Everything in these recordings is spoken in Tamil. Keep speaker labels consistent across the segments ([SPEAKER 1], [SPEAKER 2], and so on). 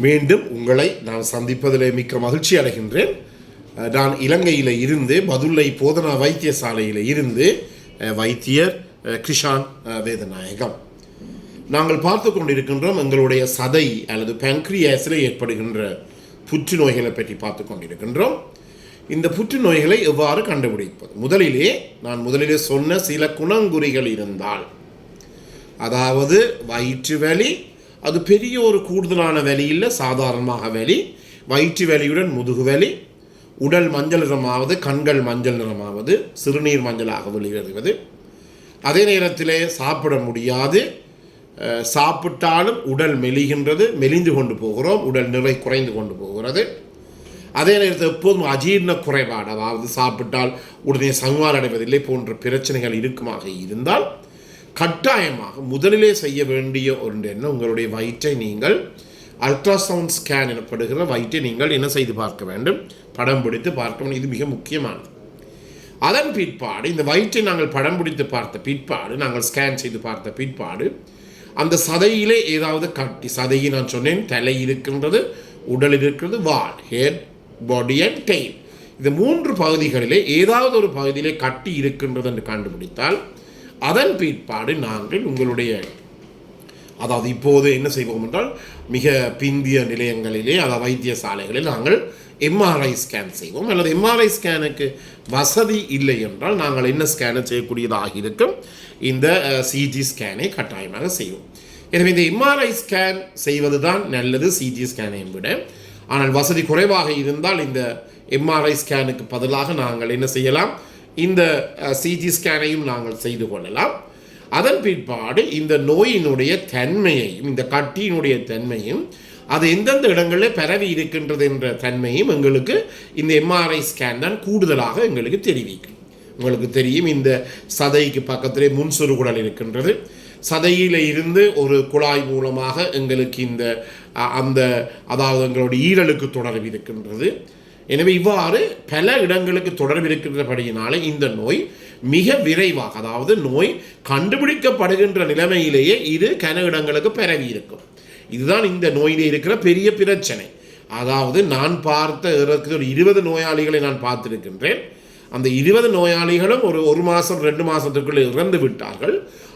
[SPEAKER 1] மீண்டும் உங்களை நான் சந்திப்பதில் மிக்க மகிழ்ச்சி அடைகின்றேன். நான் இலங்கையில் இருந்து பதுளை போதனா வைத்தியசாலையில் இருந்து வைத்தியர் கிருஷான் வேதநாயகம். நாங்கள் பார்த்து கொண்டிருக்கின்றோம் எங்களுடைய சதை அல்லது பேங்க்ரியாஸில் ஏற்படுகின்ற புற்றுநோய்களை பற்றி பார்த்து கொண்டிருக்கின்றோம். இந்த புற்றுநோய்களை எவ்வாறு கண்டுபிடிப்பது? முதலிலே சொன்ன சில குணங்குறிகள் இருந்தால், அதாவது வயிற்று வலி, அது பெரிய ஒரு கூடுதலான வலி இல்லை, சாதாரணமாக வலி, வயிற்று வலியுடன் முதுகு வலி, உடல் மஞ்சள் நிறமாவது, கண்கள் மஞ்சள் நிறமாவது, சிறுநீர் மஞ்சளாக வெளிவருவது, அதே நேரத்திலே சாப்பிட முடியாது, சாப்பிட்டாலும் உடல் மெலிகின்றது, மெலிந்து கொண்டு போகிறோம், உடல் நிறை குறைந்து கொண்டு போகிறது. அதே நேரத்தில் எப்போதும் அஜீர்ண குறைபாடு, அதாவது சாப்பிட்டால் உடனே சங்கார் அடைவதில்லை போன்ற பிரச்சனைகள் இருக்குமாக இருந்தால் கட்டாயமாக முதலிலே செய்ய வேண்டிய ஒன்று என்ன, உங்களுடைய வயிற்றை நீங்கள் அல்ட்ராசவுண்ட் ஸ்கேன் எனப்படுகிற வயிற்றை நீங்கள் என்ன செய்து பார்க்க வேண்டும், படம் பிடித்து பார்க்க வேண்டும். இது மிக முக்கியமானது. அதன் பிற்பாடு இந்த வயிற்றை நாங்கள் படம் பிடித்து பார்த்த பிற்பாடு, நாங்கள் ஸ்கேன் செய்து பார்த்த பிற்பாடு, அந்த சதையிலே ஏதாவது கட்டி, சதையை நான் சொன்னேன், தலை இருக்கின்றது, உடல் இருக்கிறது, வால், ஹெட், பாடி அண்ட் டெயில், இந்த 3 பகுதிகளிலே ஏதாவது ஒரு பகுதியிலே கட்டி இருக்கின்றது என்று கண்டுபிடித்தால் அதன் பிற்பாடு நாங்கள் உங்களுடைய, அதாவது இப்போது என்ன செய்வோம் என்றால், மிக பிந்திய நிலையங்களிலே, அதாவது வைத்தியசாலைகளில் நாங்கள் எம்ஆர்ஐ ஸ்கேன் செய்வோம். அல்லது எம்ஆர்ஐ ஸ்கேனுக்கு வசதி இல்லை என்றால் நாங்கள் என்ன ஸ்கேனை செய்யக்கூடியதாக இருக்கும், இந்த சிடி ஸ்கேனை கட்டாயமாக செய்வோம். எனவே இந்த எம்ஆர்ஐ ஸ்கேன் செய்வது தான் நல்லது சிடி ஸ்கேனை விட. ஆனால் வசதி குறைவாக இருந்தால் இந்த எம்ஆர்ஐ ஸ்கேனுக்கு பதிலாக நாங்கள் என்ன செய்யலாம், இந்த சிடி ஸ்கேனையும் நாங்கள் செய்து கொள்ளலாம். அதன் பிற்பாடு இந்த நோயினுடைய தன்மையையும், இந்த கட்டியினுடைய தன்மையும், அது எந்தெந்த இடங்களில் பரவி இருக்கின்றது என்ற தன்மையும் எங்களுக்கு இந்த எம்ஆர்ஐ ஸ்கேன் தான் கூடுதலாக எங்களுக்கு தெரிவிக்கும். உங்களுக்கு தெரியும், இந்த சதைக்கு பக்கத்திலே முன்சுருகுடல் இருக்கின்றது. சதையில் இருந்து ஒரு குழாய் மூலமாக எங்களுக்கு இந்த அதாவது எங்களுடைய ஈரலுக்கு தொடர்பு இருக்கின்றது. எனவே இவ்வாறு பல இடங்களுக்கு தொடர்பு இருக்கின்றபடியினாலே இந்த நோய் மிக விரைவாக, அதாவது நோய் கண்டுபிடிக்கப்படுகின்ற நிலைமையிலேயே இது கன இடங்களுக்கு பரவி இருக்கும். இதுதான் இந்த நோயிலே இருக்கிற பெரிய பிரச்சனை. அதாவது நான் பார்த்த 20 நோயாளிகளை நான் பார்த்திருக்கின்றேன். அந்த 20 நோயாளிகளும் ஒரு மாதம் 2 மாதத்துக்குள்ளே இறந்து விட்டார்கள்.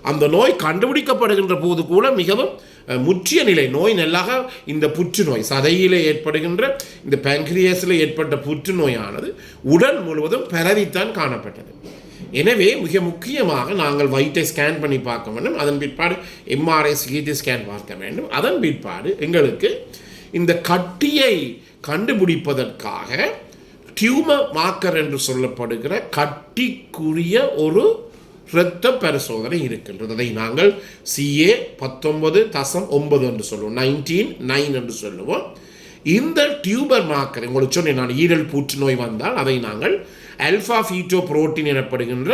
[SPEAKER 1] அந்த நோய் கண்டுபிடிக்கப்படுகின்ற போது கூட மிகவும் முற்றிய நிலை, நோய் நல்லாக இந்த புற்றுநோய், சதையிலே ஏற்படுகின்ற இந்த பேங்க்ரியாஸில் ஏற்பட்ட புற்றுநோயானது உடல் முழுவதும் பரவித்தான் காணப்பட்டது. எனவே மிக முக்கியமாக நாங்கள் வயிற்றை ஸ்கேன் பண்ணி பார்க்க வேண்டும். அதன் பிற்பாடு எம்ஆர்ஐ சிடி ஸ்கேன் பார்க்க வேண்டும். அதன் பிற்பாடு எங்களுக்கு இந்த கட்டியை கண்டுபிடிப்பதற்காக டியூமர் மார்க்கர் என்று சொல்லப்படுகிற கட்டிக்குரிய ஒரு இரத்த பரிசோதனை இருக்கின்றது. அதை நாங்கள் CA19.9 என்று சொல்லுவோம், 19.9 என்று சொல்லுவோம். இந்த டியூபர் மார்க்கர், உங்களுக்கு சொன்னேன் நான், ஈரல் புற்றுநோய் வந்தால் அதை நாங்கள் ஆல்ஃபா ஃபீட்டோ புரோட்டீன் எனப்படுகின்ற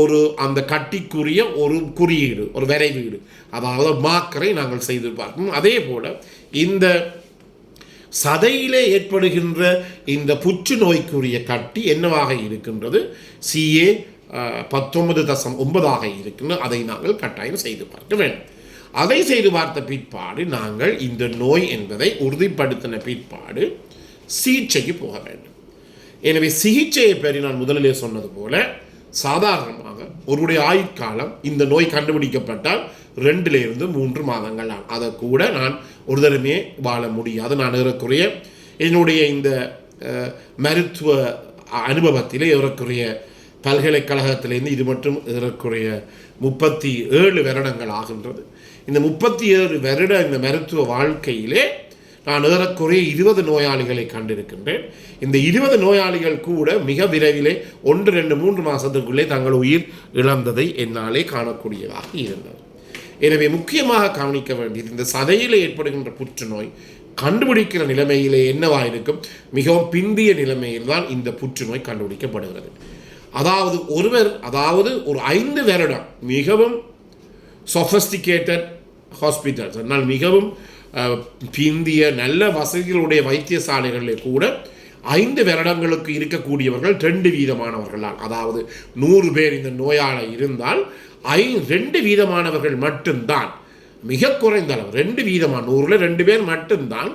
[SPEAKER 1] ஒரு அந்த கட்டிக்குரிய ஒரு குறியீடு, ஒரு வரைவீடு, அதாவது மார்க்கரை நாங்கள் செய்து பார்க்கணும். அதே போல இந்த சதையிலே ஏற்படுகின்ற இந்த புற்றுநோய்க்குரிய கட்டி என்னவாக இருக்கின்றது, CA19.9 இருக்கின்ற அதை நாங்கள் கட்டாயம் செய்து பார்க்க வேண்டும். அதை செய்து பார்த்த பிற்பாடு நாங்கள் இந்த நோய் என்பதை உறுதிப்படுத்தின பிற்பாடு சிகிச்சைக்கு போக வேண்டும். எனவே சிகிச்சையை பற்றி நான் முதலிலே சொன்னது போல, சாதாரணமாக ஒருவருடைய ஆயுட்காலம் இந்த நோய் கண்டுபிடிக்கப்பட்டால் 2 to 3 மாதங்கள். அதை கூட நான் ஒரு தடமே வாழ முடியாது. நான் ஏறக்குறைய என்னுடைய இந்த மருத்துவ அனுபவத்திலே ஏறக்குறைய பல்கலைக்கழகத்திலேருந்து இது மட்டும் ஏறக்குறைய 37 வருடங்கள் ஆகின்றது. இந்த 37 வருட இந்த மருத்துவ வாழ்க்கையிலே நான் ஏறக்குறைய 20 நோயாளிகளை கண்டிருக்கின்றேன். இந்த 20 நோயாளிகள் கூட மிக விரைவிலே 1, 2, 3 மாதத்துக்குள்ளே தங்கள் உயிர் இழந்ததை என்னாலே காணக்கூடியதாக இருந்தது. எனவே முக்கியமாக கவனிக்க வேண்டியது, இந்த சதையில் ஏற்படுகின்ற புற்றுநோய் கண்டுபிடிக்கிற நிலைமையிலே என்னவாக இருக்கும், மிகவும் பிந்திய நிலைமையில் தான் இந்த புற்றுநோய் கண்டுபிடிக்கப்படுகிறது. அதாவது ஒரு 5 வருடம் மிகவும் சொஃபஸ்டிகேட்டட் ஹாஸ்பிட்டல்ஸ், அதனால் மிகவும் பிந்திய நல்ல வசதிகளுடைய வைத்தியசாலைகளிலே கூட 5 வருடங்களுக்கு இருக்கக்கூடியவர்கள் 2% அதாவது 100 பேர் இந்த நோயாளி இருந்தால் 2% மட்டும்தான், மிக குறைந்த அளவு 2%, 100ல் 2 பேர் மட்டும்தான்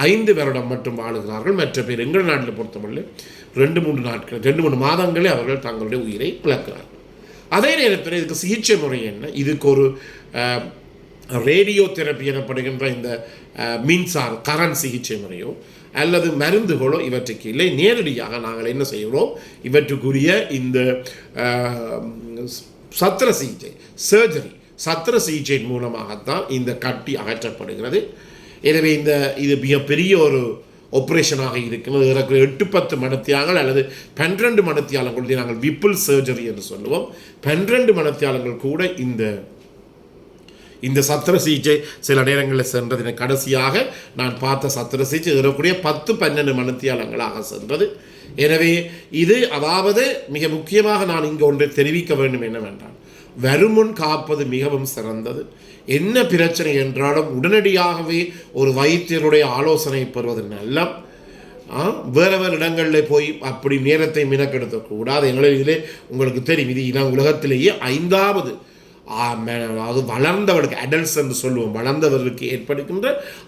[SPEAKER 1] 5 வருடம் மட்டும் வாழுகிறார்கள். மற்ற பேர் எங்கள் நாட்டில் பொறுத்தவரை 2-3 மாதங்களே அவர்கள் தங்களுடைய உயிரை இழக்கிறார்கள். அதே நேரத்தில் இதுக்கு சிகிச்சை முறை என்ன? இதுக்கு ஒரு ரேடியோ தெரப்பி எனப்படுகின்ற இந்த மின்சார கரண்ட் சிகிச்சை முறையோ அல்லது மருந்துகளோ இவற்றுக்கு இல்லை. நேரடியாக நாங்கள் என்ன செய்கிறோம், இவற்றுக்குரிய இந்த சத்திர சிகிச்சை சர்ஜரி சத்திர சிகிச்சையின் மூலமாகத்தான் இந்த கட்டி அகற்றப்படுகிறது. எனவே இது மிகப்பெரிய ஒரு ஆப்ரேஷனாக இருக்கிறது. 8-10 மணித்தியாலங்கள் அல்லது 12 மணித்தியாலங்கள் நாங்கள் விப்புல் சர்ஜரி என்று சொல்லுவோம். 12 மணித்தியாலங்கள் கூட இந்த சத்திர சிகிச்சை சில நேரங்களில் சென்றதினை கடைசியாக நான் பார்த்த சத்திர சிகிச்சை இருக்கக்கூடிய 10-12 மணித்தியாலங்களாக சென்றது. எனவே இது அதாவது மிக முக்கியமாக நான் இங்கு ஒன்றை தெரிவிக்க வேண்டும் என்னவென்றால், வருமுன் காப்பது மிகவும் சிறந்தது. என்ன பிரச்சனை என்றாலும் உடனடியாகவே ஒரு வைத்தியருடைய ஆலோசனை பெறுவது நல்ல. வேறு இடங்களில் போய் அப்படி நேரத்தை மினக்கெடுத்தக்கூடாது. எங்களை இதிலே உங்களுக்கு தெரியும், இது உலகத்திலேயே 5வது அதாவது வளர்ந்தவர்களுக்கு அடல்ட்ஸ் என்று சொல்லுவோம், வளர்ந்தவர்களுக்கு ஏற்படுகின்ற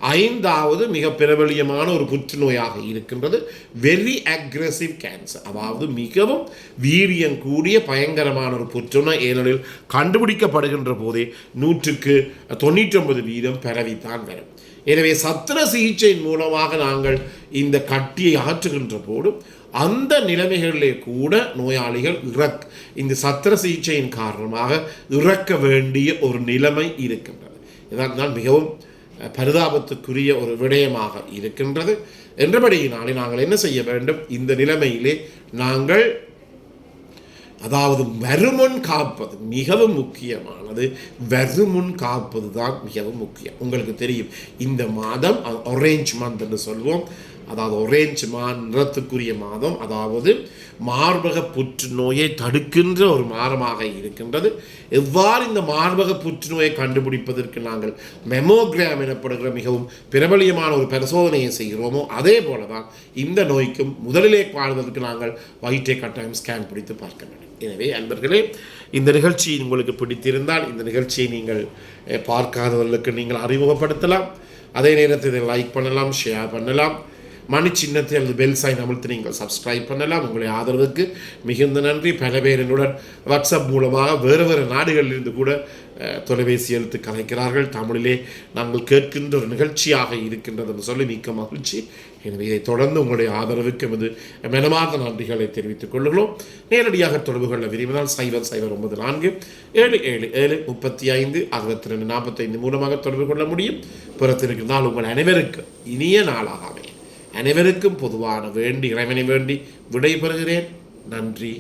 [SPEAKER 1] 5வது மிக பிரபலியமான ஒரு புற்றுநோயாக இருக்கின்றது. வெரி அக்ரெசிவ் கேன்சர், அதாவது மிகவும் வீரியம் கூடிய பயங்கரமான ஒரு புற்றுநோய். ஏனெனில் கண்டுபிடிக்கப்படுகின்ற போதே 99% பரவித்தான் வரும். எனவே சத்திர சிகிச்சையின் மூலமாக நாங்கள் இந்த கட்டியை அகற்றுகின்ற போது அந்த நிலைமைகளிலே கூட நோயாளிகள் இந்த சத்திர சிகிச்சையின் காரணமாக இறக்க வேண்டிய ஒரு நிலைமை இருக்கின்றது. இதான் மிகவும் பரிதாபத்துக்குரிய ஒரு விடயமாக இருக்கின்றது. என்றபடியினாலே நாங்கள் என்ன செய்ய வேண்டும், இந்த நிலைமையிலே நாங்கள் அதாவது வருமுன் காப்பது மிகவும் முக்கியமானது. வருமுன் காப்பது தான் மிகவும் முக்கியம். உங்களுக்கு தெரியும், இந்த மாதம் ஆரஞ்சு மந்த் என்று சொல்வோம். அதாவது ஆரஞ்சு நிறத்துக்குரிய மாதம், அதாவது மார்பக புற்றுநோயை தடுக்கின்ற ஒரு மாதமாக இருக்கின்றது. எவ்வாறு இந்த மார்பக புற்றுநோயை கண்டுபிடிப்பதற்கு நாங்கள் மெமோகிராம் எனப்படுகிற மிகவும் பிரபலியமான ஒரு பரிசோதனையை செய்கிறோமோ, அதே போல தான் இந்த நோய்க்கும் முதலிலே வாழ்வதற்கு நாங்கள் வயிற்றை கட்டாயம் ஸ்கேன் பிடித்து பார்க்க வேண்டும். எனவே அன்பர்களே, இந்த நிகழ்ச்சி உங்களுக்கு பிடித்திருந்தால் இந்த நிகழ்ச்சியை நீங்கள் பார்க்காதவர்களுக்கு நீங்கள் அறிமுகப்படுத்தலாம். அதே நேரத்தில் இதை லைக் பண்ணலாம், ஷேர் பண்ணலாம். மணி சின்னத்தை அல்லது பெல் சைன் அமர்த்தி நீங்கள் சப்ஸ்கிரைப் பண்ணலாம். உங்களுடைய ஆதரவுக்கு மிகுந்த நன்றி. பல பேர் என்னுடன் வாட்ஸ்அப் மூலமாக வேறு நாடுகளிலிருந்து கூட தொலைபேசி எழுத்து கலைக்கிறார்கள். தமிழிலே நாங்கள் கேட்கின்ற ஒரு நிகழ்ச்சியாக இருக்கின்றது என்று சொல்லி மிக்க மகிழ்ச்சி. எனவே இதை தொடர்ந்து உங்களுடைய ஆதரவுக்கு எமது மனமார்ந்த நன்றிகளை தெரிவித்துக் கொள்ளுகிறோம். நேரடியாக தொடர்பு கொள்ள விரும்பினால் 0094-7735-62-45 மூலமாக தொடர்பு கொள்ள முடியும். புறத்திருக்கின்றால் உங்கள் அனைவருக்கும் இனிய நாளாக அனைவருக்கும் பொதுவான வேண்டி இறைவனை வேண்டி விடைபெறுகிறேன். நன்றி.